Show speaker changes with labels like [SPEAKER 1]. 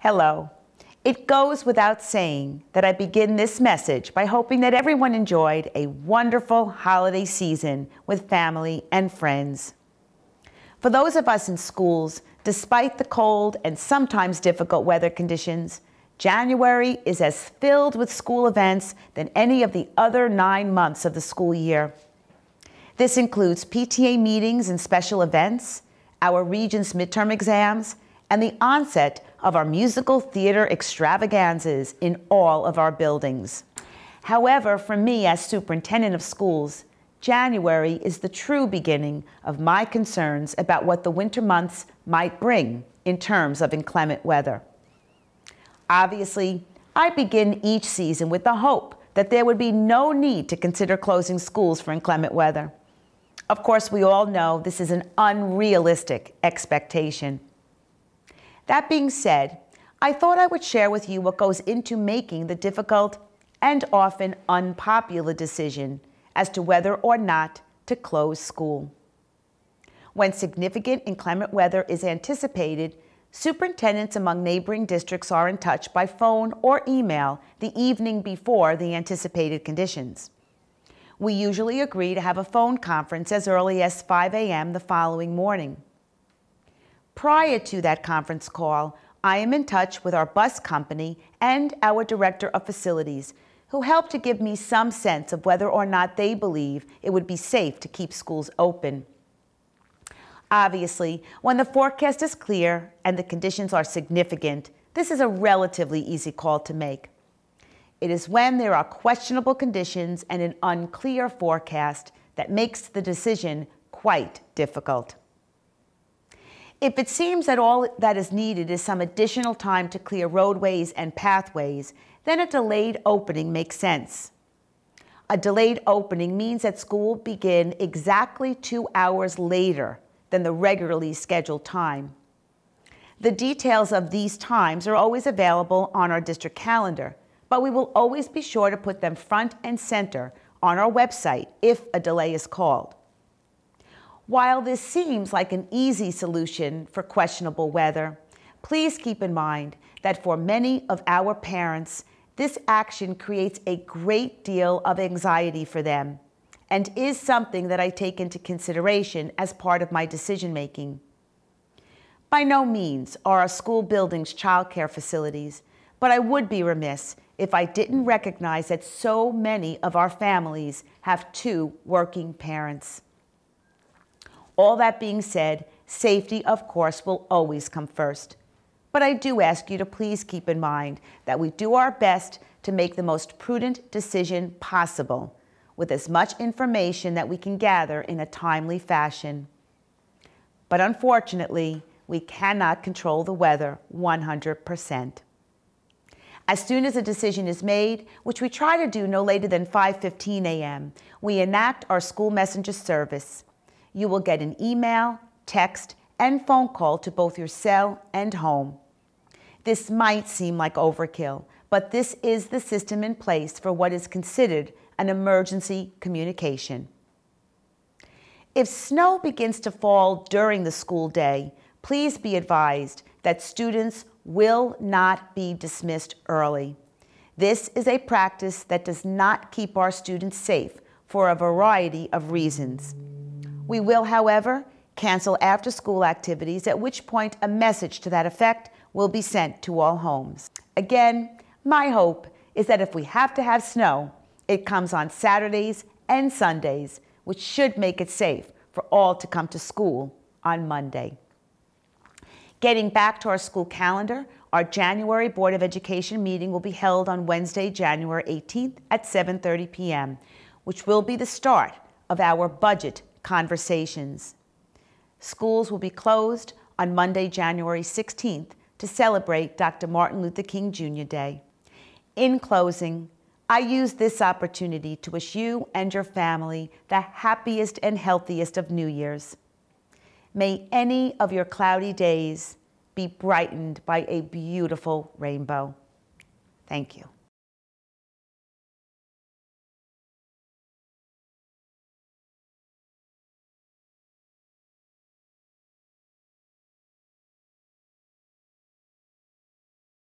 [SPEAKER 1] Hello. It goes without saying that I begin this message by hoping that everyone enjoyed a wonderful holiday season with family and friends. For those of us in schools, despite the cold and sometimes difficult weather conditions, January is as filled with school events than any of the other 9 months of the school year. This includes PTA meetings and special events, our Regents midterm exams, and the onset of our musical theater extravaganzas in all of our buildings. However, for me as superintendent of schools, January is the true beginning of my concerns about what the winter months might bring in terms of inclement weather. Obviously, I begin each season with the hope that there would be no need to consider closing schools for inclement weather. Of course, we all know this is an unrealistic expectation. That being said, I thought I would share with you what goes into making the difficult and often unpopular decision as to whether or not to close school. When significant inclement weather is anticipated, superintendents among neighboring districts are in touch by phone or email the evening before the anticipated conditions. We usually agree to have a phone conference as early as 5 a.m. the following morning. Prior to that conference call, I am in touch with our bus company and our director of facilities, who help to give me some sense of whether or not they believe it would be safe to keep schools open. Obviously, when the forecast is clear and the conditions are significant, this is a relatively easy call to make. It is when there are questionable conditions and an unclear forecast that makes the decision quite difficult. If it seems that all that is needed is some additional time to clear roadways and pathways, then a delayed opening makes sense. A delayed opening means that school will begin exactly 2 hours later than the regularly scheduled time. The details of these times are always available on our district calendar, but we will always be sure to put them front and center on our website if a delay is called. While this seems like an easy solution for questionable weather, please keep in mind that for many of our parents, this action creates a great deal of anxiety for them and is something that I take into consideration as part of my decision-making. By no means are our school buildings childcare facilities, but I would be remiss if I didn't recognize that so many of our families have 2 working parents. All that being said, safety, of course, will always come first. But I do ask you to please keep in mind that we do our best to make the most prudent decision possible with as much information that we can gather in a timely fashion. But unfortunately, we cannot control the weather 100%. As soon as a decision is made, which we try to do no later than 5:15 a.m., we enact our school messenger service. You will get an email, text, and phone call to both your cell and home. This might seem like overkill, but this is the system in place for what is considered an emergency communication. If snow begins to fall during the school day, please be advised that students will not be dismissed early. This is a practice that does not keep our students safe for a variety of reasons. We will, however, cancel after-school activities, at which point a message to that effect will be sent to all homes. Again, my hope is that if we have to have snow, it comes on Saturdays and Sundays, which should make it safe for all to come to school on Monday. Getting back to our school calendar, our January Board of Education meeting will be held on Wednesday, January 18th at 7:30 p.m., which will be the start of our budget conversations. Schools will be closed on Monday, January 16th to celebrate Dr. Martin Luther King Jr. Day. In closing, I use this opportunity to wish you and your family the happiest and healthiest of New Year's. May any of your cloudy days be brightened by a beautiful rainbow. Thank you.